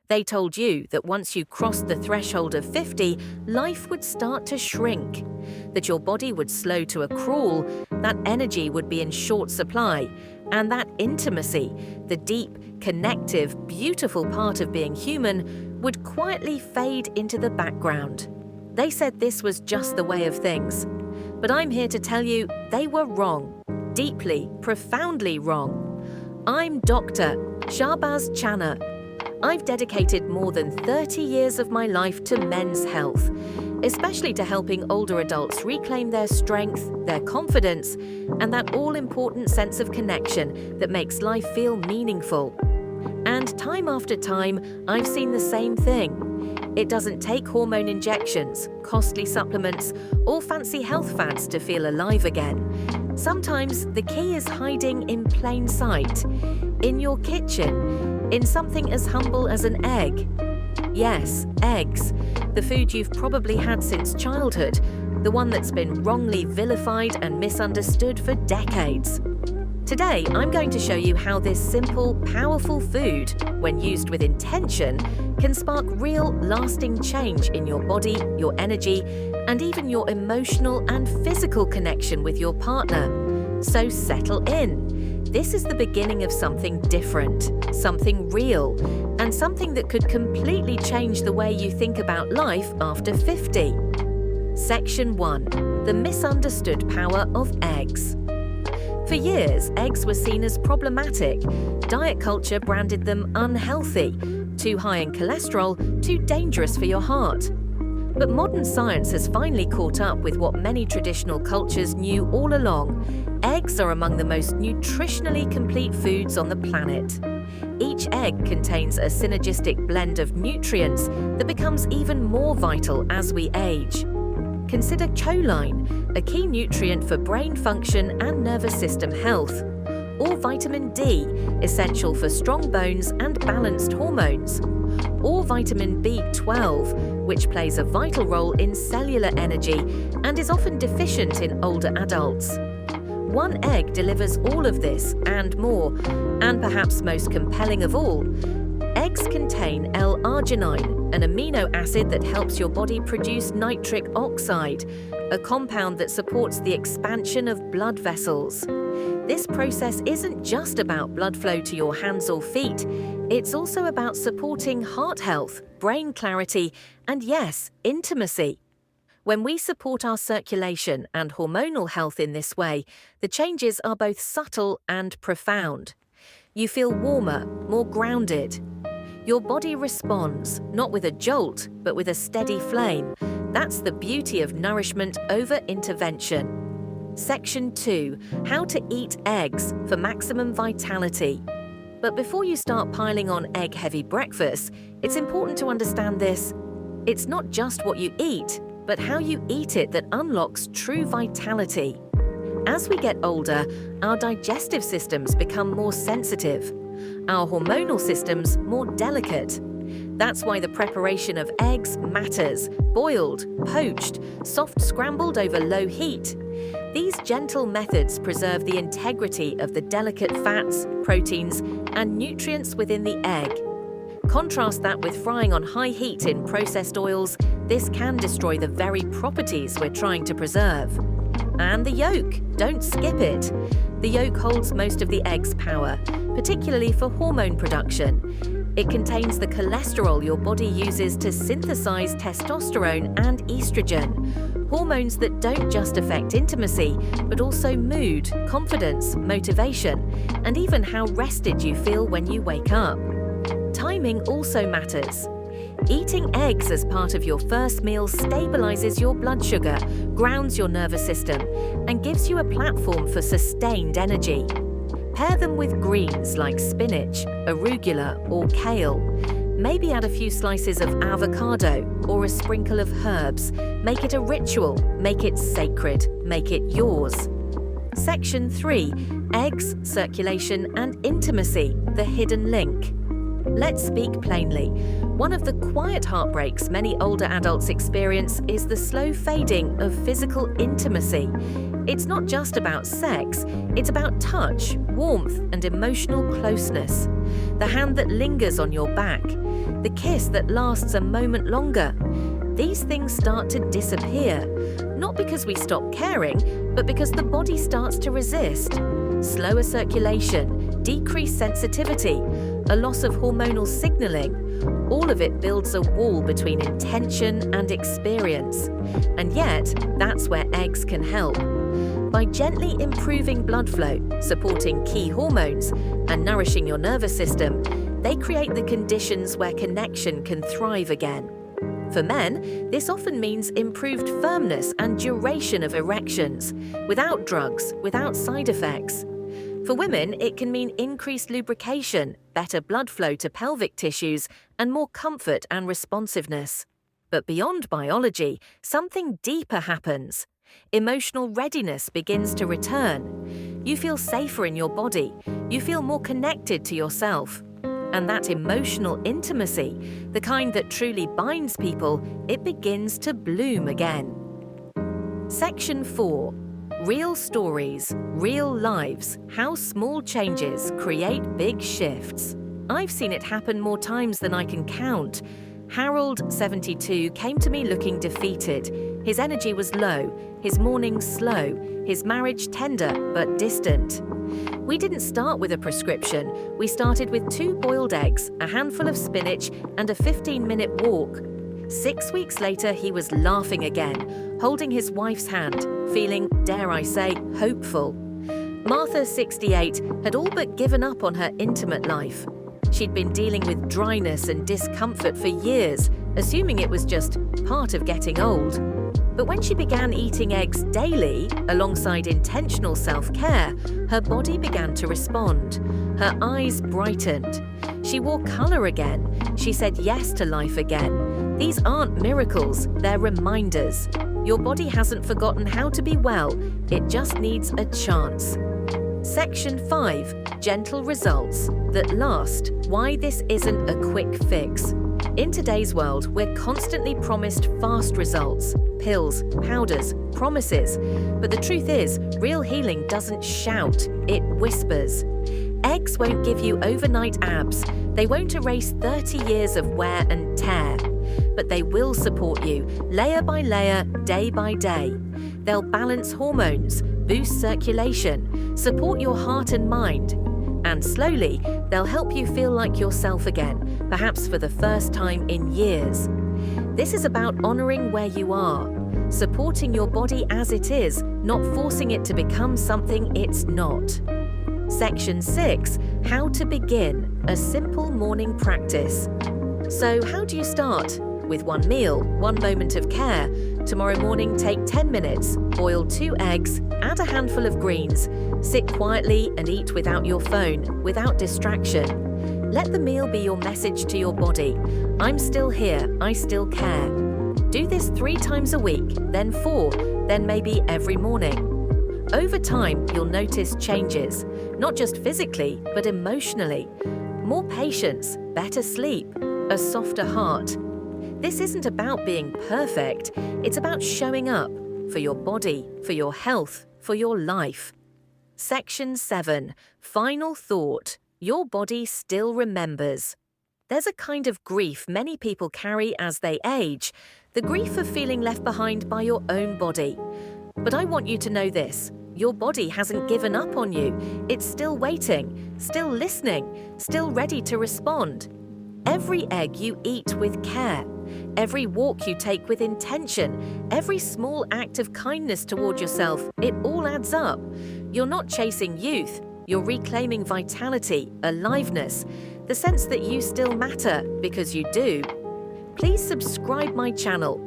They told you that once you crossed the threshold of 50, life would start to shrink, that your body would slow to a crawl, that energy would be in short supply, and that intimacy, the deep, connective, beautiful part of being human, would quietly fade into the background. They said this was just the way of things. But I'm here to tell you they were wrong, deeply, profoundly wrong. I'm Dr. Shahbaz Channar. I've dedicated more than 30 years of my life to men's health, especially to helping older adults reclaim their strength, their confidence, and that all-important sense of connection that makes life feel meaningful. And time after time, I've seen the same thing. It doesn't take hormone injections, costly supplements, or fancy health fads to feel alive again. Sometimes the key is hiding in plain sight, in your kitchen, in something as humble as an egg. Yes, eggs, the food you've probably had since childhood, the one that's been wrongly vilified and misunderstood for decades. Today, I'm going to show you how this simple, powerful food, when used with intention, can spark real, lasting change in your body, your energy, and even your emotional and physical connection with your partner. So settle in. This is the beginning of something different, something real, and something that could completely change the way you think about life after 50. Section 1. The misunderstood power of eggs. For years, eggs were seen as problematic. Diet culture branded them unhealthy, too high in cholesterol, too dangerous for your heart. But modern science has finally caught up with what many traditional cultures knew all along. Eggs are among the most nutritionally complete foods on the planet. Each egg contains a synergistic blend of nutrients that becomes even more vital as we age. Consider choline, a key nutrient for brain function and nervous system health, or vitamin D, essential for strong bones and balanced hormones, or vitamin B12, which plays a vital role in cellular energy and is often deficient in older adults. One egg delivers all of this and more, and perhaps most compelling of all, eggs contain L-arginine, an amino acid that helps your body produce nitric oxide, a compound that supports the expansion of blood vessels. This process isn't just about blood flow to your hands or feet, it's also about supporting heart health, brain clarity, and yes, intimacy. When we support our circulation and hormonal health in this way, the changes are both subtle and profound. You feel warmer, more grounded. Your body responds, not with a jolt, but with a steady flame. That's the beauty of nourishment over intervention. Section 2. How to eat eggs for maximum vitality. But before you start piling on egg-heavy breakfasts, it's important to understand this. It's not just what you eat, but how you eat it that unlocks true vitality. As we get older, our digestive systems become more sensitive, our hormonal systems more delicate. That's why the preparation of eggs matters. Boiled, poached, soft scrambled over low heat. These gentle methods preserve the integrity of the delicate fats, proteins, and nutrients within the egg. Contrast that with frying on high heat in processed oils. This can destroy the very properties we're trying to preserve. And the yolk, don't skip it. The yolk holds most of the egg's power, particularly for hormone production. It contains the cholesterol your body uses to synthesize testosterone and estrogen, hormones that don't just affect intimacy, but also mood, confidence, motivation, and even how rested you feel when you wake up. Timing also matters. Eating eggs as part of your first meal stabilizes your blood sugar, grounds your nervous system, and gives you a platform for sustained energy. Pair them with greens like spinach, arugula, or kale. Maybe add a few slices of avocado or a sprinkle of herbs. Make it a ritual, make it sacred, make it yours. Section 3. Eggs, circulation, and intimacy, the hidden link. Let's speak plainly. One of the quiet heartbreaks many older adults experience is the slow fading of physical intimacy. It's not just about sex, it's about touch, warmth, and emotional closeness. The hand that lingers on your back, the kiss that lasts a moment longer. These things start to disappear, not because we stop caring, but because the body starts to resist. Slower circulation, decreased sensitivity, a loss of hormonal signaling, all of it builds a wall between intention and experience. And yet, that's where eggs can help. By gently improving blood flow, supporting key hormones, and nourishing your nervous system, they create the conditions where connection can thrive again. For men, this often means improved firmness and duration of erections, without drugs, without side effects. For women, it can mean increased lubrication, better blood flow to pelvic tissues, and more comfort and responsiveness. But beyond biology, something deeper happens. Emotional readiness begins to return. You feel safer in your body. You feel more connected to yourself. And that emotional intimacy, the kind that truly binds people, it begins to bloom again. Section 4. Real stories, real lives, how small changes create big shifts. I've seen it happen more times than I can count. Harold, 72, came to me looking defeated. His energy was low, his mornings slow, his marriage tender but distant. We didn't start with a prescription. We started with 2 boiled eggs, a handful of spinach, and a 15-minute walk. 6 weeks later, he was laughing again, holding his wife's hand, feeling, dare I say, hopeful. Martha, 68, had all but given up on her intimate life. She'd been dealing with dryness and discomfort for years, assuming it was just part of getting old. But when she began eating eggs daily, alongside intentional self-care, her body began to respond. Her eyes brightened. She wore color again. She said yes to life again. These aren't miracles, they're reminders. Your body hasn't forgotten how to be well, it just needs a chance. Section 5. Gentle results that last. Why this isn't a quick fix. In today's world, we're constantly promised fast results, pills, powders, promises. But the truth is, real healing doesn't shout, it whispers. Eggs won't give you overnight abs. They won't erase 30 years of wear and tear. But they will support you, layer by layer, day by day. They'll balance hormones, boost circulation, support your heart and mind. And slowly, they'll help you feel like yourself again, perhaps for the first time in years. This is about honoring where you are, supporting your body as it is, not forcing it to become something it's not. Section 6. How to begin, a simple morning practice. So how do you start? With 1 meal, 1 moment of care. Tomorrow morning, take 10 minutes, boil 2 eggs, add a handful of greens. Sit quietly and eat without your phone, without distraction. Let the meal be your message to your body. I'm still here, I still care. Do this 3 times a week, then 4, then maybe every morning. Over time, you'll notice changes, not just physically, but emotionally. More patience, better sleep, a softer heart. This isn't about being perfect, it's about showing up for your body, for your health, for your life. Section 7. Final thought. Your body still remembers. There's a kind of grief many people carry as they age, the grief of feeling left behind by your own body. But I want you to know this. Your body hasn't given up on you. It's still waiting, still listening, still ready to respond. Every egg you eat with care, every walk you take with intention, every small act of kindness toward yourself, it all adds up. You're not chasing youth, you're reclaiming vitality, aliveness, the sense that you still matter, because you do. Please subscribe my channel